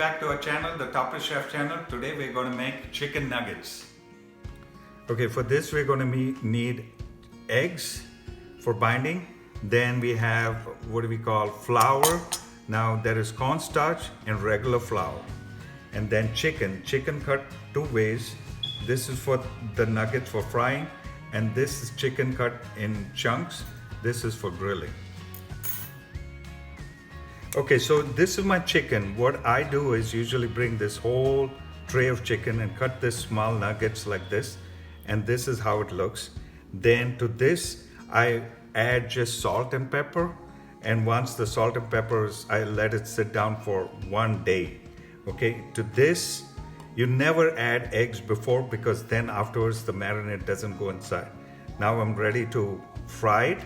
back to our channel, the Topper Chef channel. Today we're going to make chicken nuggets. Okay, for this we're going to need eggs for binding. Then we have what we call flour. Now there is cornstarch and regular flour. And then chicken cut two ways. This is for the nuggets for frying, and this is chicken cut in chunks. This is for grilling. Okay, so this is my chicken. What I do is usually bring this whole tray of chicken and cut this small nuggets like this, and this is how it looks. Then to this I add just salt and pepper, and once the salt and peppers, I let it sit down for 1 day. Okay, to this you never add eggs before, because then afterwards the marinade doesn't go inside. Now I'm ready to fry it,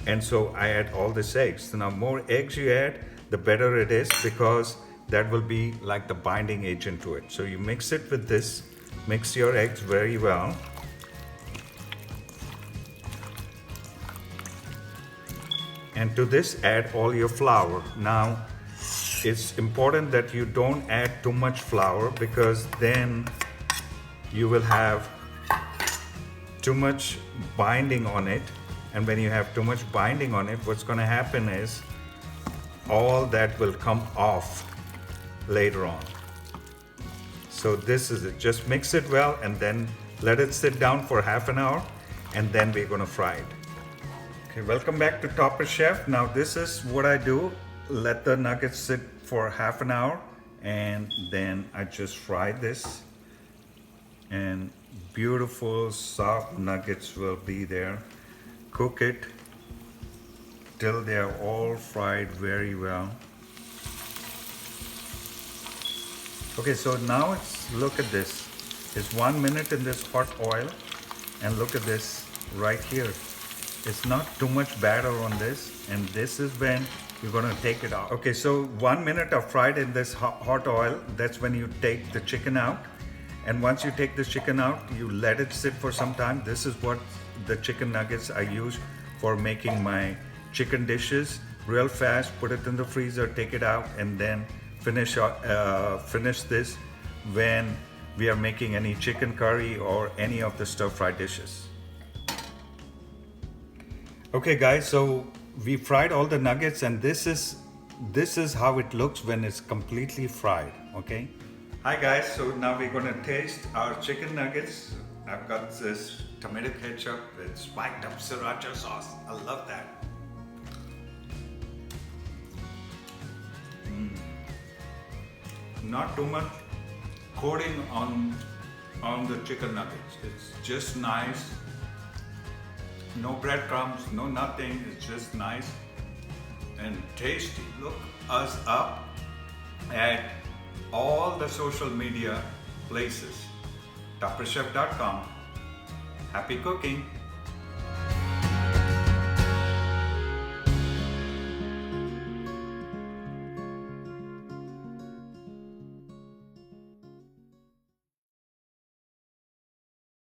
and so I add all these eggs. Now more eggs you add, the better it is, because that will be like the binding agent to it. So you mix it with this, mix your eggs very well. And to this add all your flour. Now it's important that you don't add too much flour, because then you will have too much binding on it. And when you have too much binding on it, what's going to happen is all that will come off later on. So this is it. Just mix it well and then let it sit down for half an hour, and then we're going to fry it. Okay, welcome back to Topper Chef. Now this is what I do. Let the nuggets sit for half an hour, and then I just fry this, and beautiful soft nuggets will be there. Cook it till they are all fried very well. Okay, so now look at this. It's 1 minute in this hot oil, and look at this right here. It's not too much batter on this, and this is when you're going to take it out. Okay, so 1 minute of fried in this hot oil. That's when you take the chicken out. And once you take the chicken out, you let it sit for some time. This is what the chicken nuggets I use for making my chicken dishes. Real fast, put it in the freezer, take it out, and then finish this when we are making any chicken curry or any of the stir-fried dishes. Okay guys, so we fried all the nuggets, and this is how it looks when it's completely fried. Okay. Hi guys, so now we're going to taste our chicken nuggets. I've got this tomato ketchup with spiked up sriracha sauce. I love that. Not too much coating on the chicken nuggets. It's just nice. No breadcrumbs, no nothing. It's just nice and tasty. Look us up at all the social media places. topperchef.com. Happy cooking!